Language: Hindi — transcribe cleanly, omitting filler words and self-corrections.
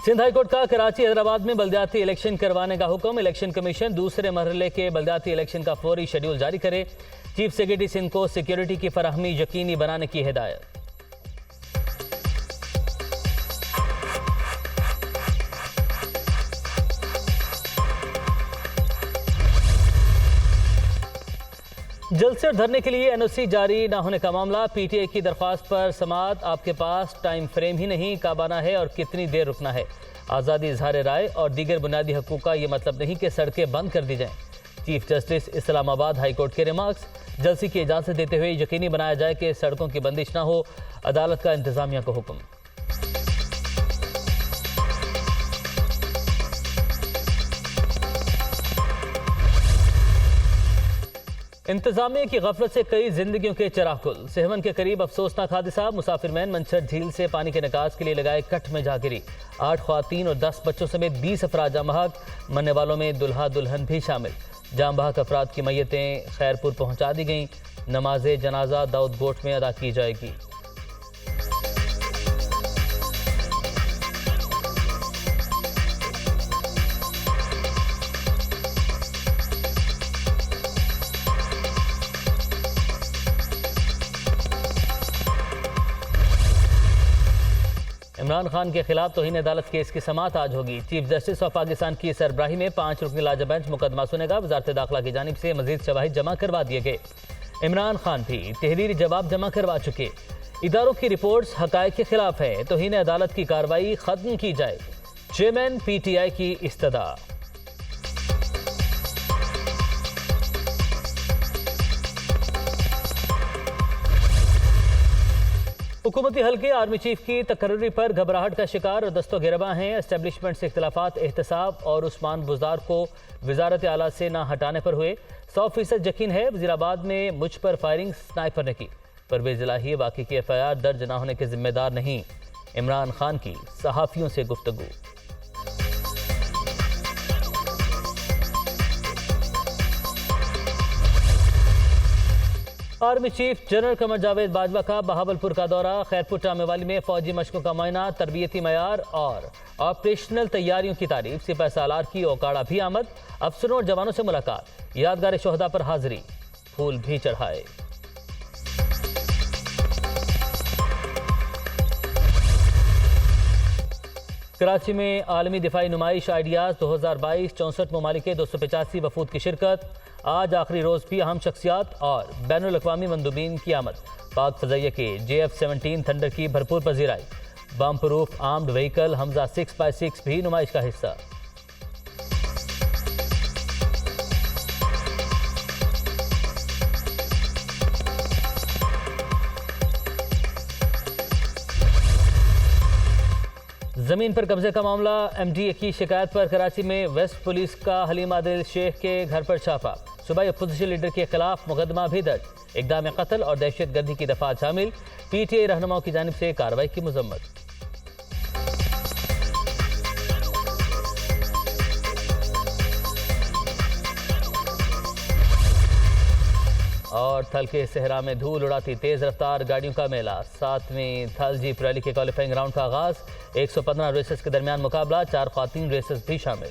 सिंध हाईकोर्ट का कराची हैदराबाद में बल्दियाती इलेक्शन करवाने का हुक्म। इलेक्शन कमीशन दूसरे मरहले के बल्दियाती इलेक्शन का फौरी शेड्यूल जारी करे। चीफ सेक्रेटरी सिंध को सिक्योरिटी की फराहमी यकीनी बनाने की हिदायत। जलसे और धरने के लिए एनओसी जारी न होने का मामला। पीटीआई की दरख्वास्त पर समाअत। आपके पास टाइम फ्रेम ही नहीं, कब आना है और कितनी देर रुकना है। आज़ादी इजहार राय और दीगर बुनियादी हकूक़ का ये मतलब नहीं कि सड़कें बंद कर दी जाएं। Chief justice Islamabad high court के रिमार्क्स। जलसे की इजाज़त देते हुए यकीनी बनाया जाए कि सड़कों की बंदिश न हो। अदालत का इंतजामिया को हुक्म। इंतजामिया की गफलत से कई जिंदगियों के चिराग। सेहवन के करीब अफसोसनाक हादसा। मुसाफिरमैन मंछर झील से पानी के निकास के लिए लगाए कट में जा गिरी। 8 ख्वातीन और 10 बच्चों समेत 20 अफराद जाम बहक। मरने वालों में दुल्हा दुल्हन भी शामिल। जाम बहक अफराद की मैयतें खैरपुर पहुंचा दी गईं। नमाज जनाजा दाऊद गोट में अदा की जाएगी। इमरान खान के खिलाफ तौहीन अदालत केस की समाअत आज होगी। चीफ जस्टिस ऑफ पाकिस्तान की सरबराही में 5 रुकनी लाजा बेंच मुकदमा सुनेगा। वजारत दाखिला की जानिब से मजीद शवाहिद जमा करवा दिए गए। इमरान खान भी तहरीरी जवाब जमा करवा चुके। इदारों की रिपोर्ट्स हकायक के खिलाफ है। तौहीन अदालत की कार्रवाई खत्म की जाए। चेयरमैन पीटीआई की इस्तदा। हुकूमती हल्के आर्मी चीफ की तकर्री पर घबराहट का शिकार और दस्तो गिरबा हैं। एस्टेब्लिशमेंट से इख्तलाफात एहतसाब और उस्मान बुज़दार को वजारत आला से ना हटाने पर हुए। 100% यकीन है वजीराबाद में मुझ पर फायरिंग स्नाइपर ने की। परवेज इलाही वाक़ई की एफआईआर दर्ज ना होने के जिम्मेदार नहीं। इमरान खान की सहाफ़ियों से गुफ्तगू। Army chief general Qamar Javed Bajwa का बहावलपुर का दौरा। खैरपुर टामेवाली में फौजी मशकों का मुआयना, तरबियती मयार और ऑपरेशनल तैयारियों की तारीफ। सिपह सालार की ओकाड़ा भी आमद। अफसरों और जवानों से मुलाकात। यादगार शोहदा पर हाजिरी, फूल भी चढ़ाए। कराची में आलमी दिफाई नुमाइश आइडियाज़ 2022। 64 ममालिक के 285 वफूद की शिरकत। आज आखिरी रोज़ भी अहम शख्सियात और बैनुल अक़वामी मंदूबीन की आमद। पाक फ़ज़ाइया के JF-17 थंडर की भरपूर पजीराई। Bomb proof armoured vehicle Hamza 6x6 भी नुमाइश का हिस्सा। जमीन पर कब्जे का मामला। MDA की शिकायत पर कराची में वेस्ट पुलिस का हलीम आदिल शेख के घर पर छापा। सूबाई अपोजिशन लीडर के खिलाफ मुकदमा भी दर्ज। इक़दाम कत्ल और दहशतगर्दी की दफात शामिल। PTI रहनुमाओं की जानिब से कार्रवाई की मजम्मत। और थल के सहरा में धूल उड़ाती तेज रफ्तार गाड़ियों का मेला। 7वीं थल जीप रैली के क्वालिफाइंग राउंड का आगाज। 115 रेसेस के दरमियान मुकाबला। 4 ख्वातीन रेसेस भी शामिल।